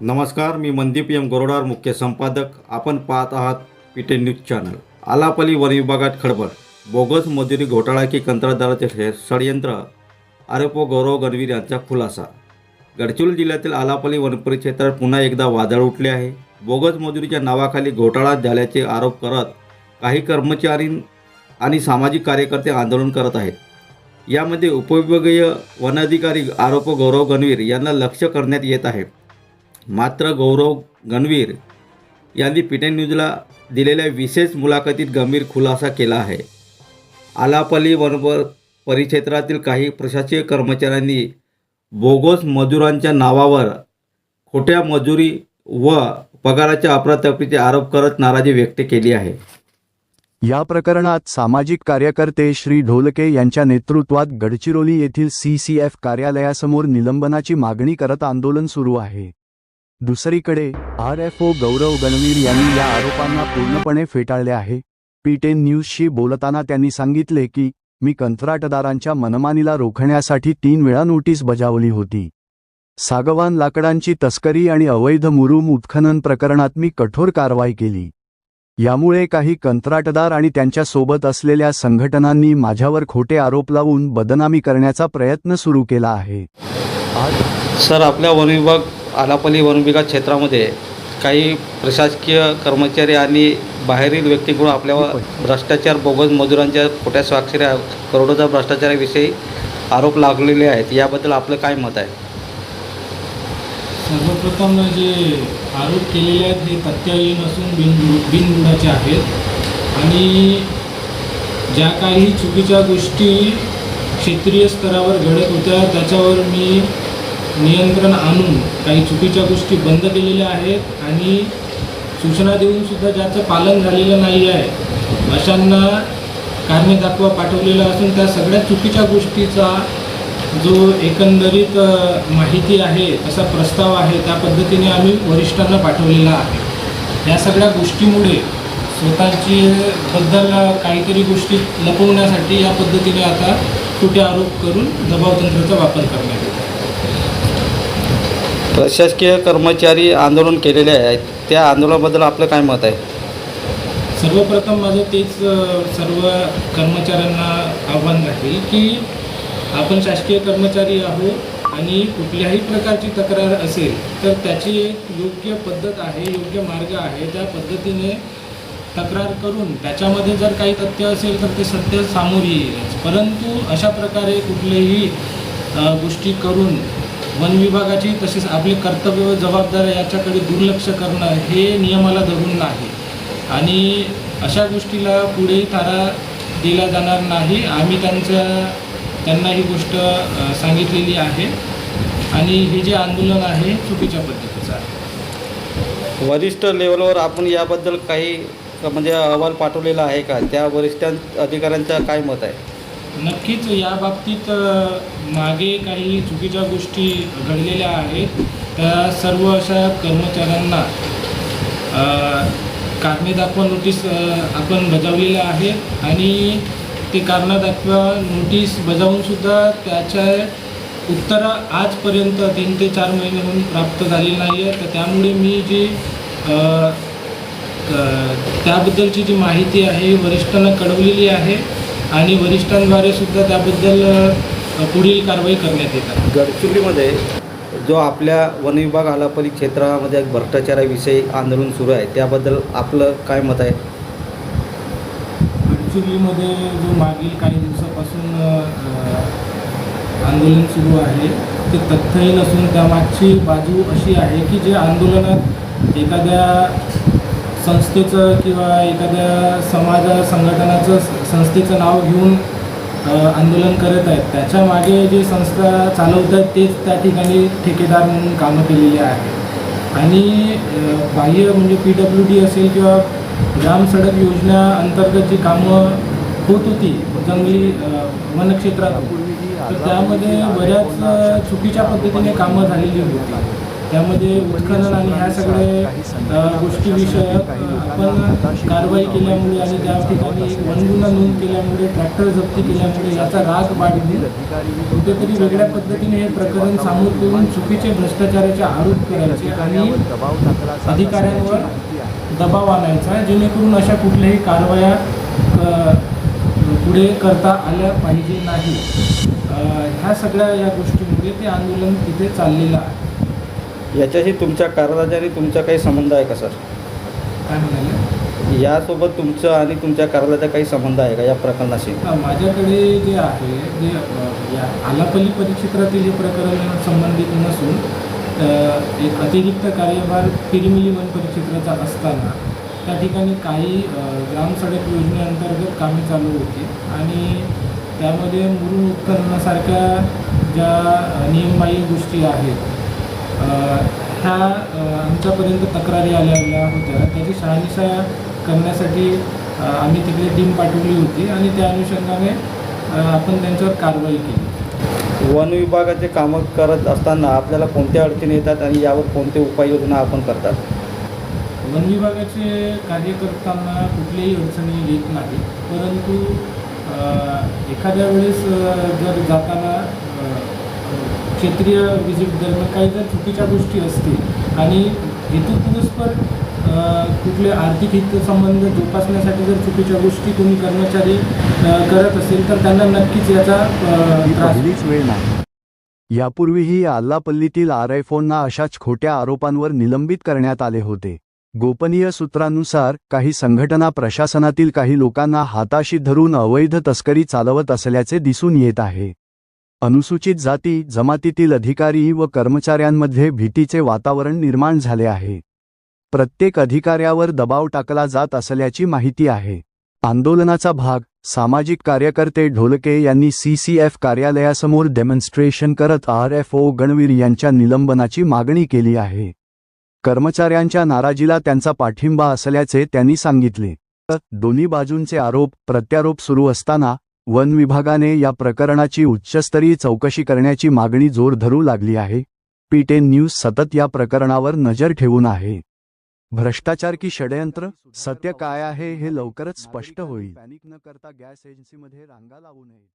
नमस्कार, मी मनदीप एम गरोडार, मुख्य संपादक. आपण पाहत आहात पीटे न्यूज चॅनल. आलापल्ली वन विभागात खळबळ, बोगस मजुरी घोटाळा की कंत्राटदाराचे षडयंत्र, आरोप गौरव गणवीर यांचा खुलासा. गडचिरोली जिल्ह्यातील आलापल्ली वनपरिक्षेत्रात पुन्हा एकदा वादळ उठले आहे. बोगस मजुरीच्या नावाखाली घोटाळा झाल्याचे आरोप करत काही कर्मचारी आणि सामाजिक कार्यकर्ते आंदोलन करत आहेत. यामध्ये उपविभागीय वनाधिकारी आरोप गौरव गणवीर यांना लक्ष करण्यात येत आहे. मात्र गौरव गणवीर यांनी पीटे न्यूजला दिलेल्या विशेष मुलाखतीत गंभीर खुलासा केला आहे. आलापल्ली वन परिक्षेत्रातील काही प्रशासकीय कर्मचाऱ्यांनी बोगस मजुरांच्या नावावर खोट्या मजुरी व पगाराच्या अफरातफरीचे आरोप करत नाराजी व्यक्त केली आहे. या प्रकरणात सामाजिक कार्यकर्ते श्री ढोलके यांच्या नेतृत्वात गडचिरोली येथील CCF कार्यालयासमोर निलंबनाची मागणी करत आंदोलन सुरू आहे. दुसरीकडे RFO गौरव गणवीर यांनी या आरोपांना पूर्णपणे फेटाळले आहे. पीटे न्यूजशी बोलताना त्यांनी सांगितले की मी कंत्राटदारांच्या मनमानीला रोखण्यासाठी 3 वेळा नोटीस बजावली होती. सागवान लाकडांची तस्करी आणि अवैध मुरुम उत्खनन प्रकरणात मी कठोर कारवाई केली. यामुळे काही कंत्राटदार आणि त्यांच्या सोबत असलेल्या संघटनांनी माझ्यावर खोटे आरोप लावून बदनामी करण्याचा प्रयत्न सुरू केला आहे. सर, आपल्या वन विभाग आलापल्ली वन विभाग क्षेत्रामध्ये काही प्रशासकीय कर्मचारी आणि बाहेरील व्यक्तीकडून आपल्यावर भ्रष्टाचार, बोगस मजुरांच्या खोट्या स्वाक्षऱ्या, करोडोचा भ्रष्टाचाराविषयी आरोप लागलेले आहेत. याबद्दल आपलं काय मत आहे? सर्वप्रथम जे आरोप केलेले आहेत हे तथ्यहीन असून बिनबुडाचे आहेत आणि ज्या काही चुकीच्या गोष्टी क्षेत्रीय स्तरावर घडत होत्या त्याच्यावर मी नियंत्रण आणून काही चुकीच्या गोष्टी बंद केलेल्या आहेत आणि सूचना देऊनसुद्धा ज्याचं पालन झालेलं नाही आहे अशांना कारणे दाखवा पाठवलेलं असून त्या सगळ्या चुकीच्या गोष्टीचा जो एकंदरीत माहिती आहे तसा प्रस्ताव आहे त्या पद्धतीने आम्ही वरिष्ठांना पाठवलेला आहे. या सगळ्या गोष्टीमुळे स्वतःची बद्दल काहीतरी गोष्टी लपवण्यासाठी या पद्धतीने आता खोटे आरोप करून दबावतंत्राचा वापर करण्यात येतो. प्रशासकीय कर्मचारी आंदोलन केलेले आहेत, त्या आंदोलनाबद्दल आपलं काय मत आहे? सर्वप्रथम माझं तेच सर्व कर्मचाऱ्यांना आव्हान राहील की आपण शासकीय कर्मचारी आहोत आणि कुठल्याही प्रकारची तक्रार असेल तर त्याची एक योग्य पद्धत आहे, योग्य मार्ग आहे. त्या पद्धतीने तक्रार करून त्याच्यामध्ये जर काही तथ्य असेल तर ते सत्य सामोर येईल. परंतु अशा प्रकारे कुठल्याही गोष्टी करून वन विभागाची तसेच आपले कर्तव्य व जबाबदाऱ्या याच्याकडे दुर्लक्ष करणं हे नियमाला धरून नाही आणि अशा गोष्टीला पुढे थारा दिला जाणार नाही. आम्ही त्यांना ही गोष्ट सांगितलेली आहे आणि हे जे आंदोलन आहे चुकीच्या पद्धतीचं आहे. वरिष्ठ लेवलवर आपण याबद्दल काही म्हणजे अहवाल पाठवलेला आहे का? त्या वरिष्ठ अधिकाऱ्यांचं काय मत आहे? नक्कीच या बाबतीत मागे काही चुकीच्या गोष्टी घडलेल्या आहेत. त्या सर्व अशा कर्मचाऱ्यांना कारणे दाखवा नोटीस आपण बजावलेल्या आहेत आणि ते कारणे दाखवा नोटीस बजावूनसुद्धा त्याच्या उत्तरं आजपर्यंत 3 ते 4 महिने म्हणून प्राप्त झालेली नाही आहे. तर त्यामुळे मी जी त्याबद्दलची जी माहिती आहे वरिष्ठांना कळवलेली आहे आणि वरिष्ठांद्वारे सुद्धा त्याबद्दल पुढील कारवाई करण्यात येतात. गडचिरोलीमध्ये जो आपल्या वन विभाग आलापल्ली क्षेत्रामध्ये भ्रष्टाचाराविषयी आंदोलन सुरू आहे, त्याबद्दल आपलं काय मत आहे? गडचिरोलीमध्ये जो मागील काही दिवसापासून आंदोलन सुरू आहे ते तथ्यहीन असून त्यामागची बाजू अशी आहे की जे आंदोलनात एखाद्या संस्थेचं किंवा एखाद्या संघटनाचं संस्थेचं नाव घेऊन आंदोलन करत आहेत. त्याच्या मागे जे संस्था चालवत आहेत तेच त्या ठिकाणी ठेकेदार म्हणून कामं केलेली आहेत आणि बाह्य म्हणजे PWD असेल किंवा ग्राम सडक योजना अंतर्गत जी कामं होत होती जंगली वनक्षेत्रात तर त्यामध्ये बऱ्याच चुकीच्या पद्धतीने कामं झालेली होती त्यामध्ये उत्खनन आणि ह्या सगळ्या गोष्टीविषयक आपण कारवाई केल्यामुळे आणि त्या ठिकाणी एक वनगुन्हा नोंद केल्यामुळे ट्रॅक्टर जप्ती केल्यामुळे याचा राग वाढून कुठेतरी वेगळ्या पद्धतीने हे प्रकरण समोर येऊन चुकीचे भ्रष्टाचाराचे आरोप करायचे आणि अधिकाऱ्यांवर दबाव आणायचा, जेणेकरून अशा कुठल्याही कारवाया पुढे करता आल्या पाहिजे नाही. ह्या सगळ्या या गोष्टींमुळे ते आंदोलन तिथे चाललेलं आहे. याच्याशी तुमच्या कारभाराचा आणि तुमचा काही संबंध आहे का सर? काय म्हणाले? यासोबत तुमचं आणि तुमच्या कारभाराचा काही संबंध आहे का या प्रकरणाशी? माझ्याकडे जे आहे जे या आलापल्ली परिक्षेत्रातील हे प्रकरण संबंधित नसून एक अतिरिक्त कार्यभार पिरिमिली वन परिक्षेत्राचा असताना त्या ठिकाणी काही ग्रामसडक योजनेअंतर्गत कामे चालू होती आणि त्यामध्ये मुरुम उत्खननासारख्या ज्या नियमबाह्य गोष्टी आहेत ह्या आमच्यापर्यंत तक्रारी आलेल्या होत्या. त्याची शहानिशा करण्यासाठी आम्ही तिकडे टीम पाठवली होती आणि त्या अनुषंगाने आपण त्यांच्यावर कारवाई केली. वन विभागाचे कामं करत असताना आपल्याला कोणत्या अडचणी येतात आणि यावर कोणते उपाययोजना आपण करतात? वन विभागाचे कार्य करताना कुठल्याही अडचणी येत नाही, परंतु एखाद्या वेळेस जर जाताना क्षेत्रीय विजिट दरम्यान काही जर चुकीच्या गोष्टी असतील आणि हेतुपुरस्पर कुठले आर्थिक हितसंबंध जोपासण्यासाठी जर चुकीच्या गोष्टी कोणी कर्मचारी करत असेल तर त्यांना नक्कीच याचा ही त्रास पहिलीच वेळ नाही. यापूर्वीही आल्लापल्लीतील आरएफओंना अशाच खोट्या आरोपांवर निलंबित करण्यात आले होते. गोपनीय सूत्रांनुसार काही संघटना प्रशासनातील काही लोकांना हाताशी धरून अवैध तस्करी चालवत असल्याचे दिसून येत आहे. अनुसूचित जाती जमातीतील अधिकारी व कर्मचाऱ्यांमध्ये भीतीचे वातावरण निर्माण झाले आहे. प्रत्येक अधिकाऱ्यावर दबाव टाकला जात असल्याची माहिती आहे. आंदोलनाचा भाग सामाजिक कार्यकर्ते ढोलके यांनी CCF कार्यालयासमोर डेमॉन्स्ट्रेशन करत RFO गणवीर यांच्या निलंबनाची मागणी केली आहे. कर्मचाऱ्यांच्या नाराजीला त्यांचा पाठिंबा असल्याचे त्यांनी सांगितले. दोन्ही बाजूंचे आरोप प्रत्यारोप सुरू असताना वन विभागाने या प्रकरणाची उच्चस्तरीय चौकशी करण्याची मागणी जोर धरू लागली आहे. P10 न्यूज सतत या प्रकरणावर नजर ठेवून आहे. भ्रष्टाचार की षडयंत्र, सत्य काय आहे हे लवकरच स्पष्ट होईल. पॅनिक न करता गॅस एजन्सीमध्ये रांगा लावू नये.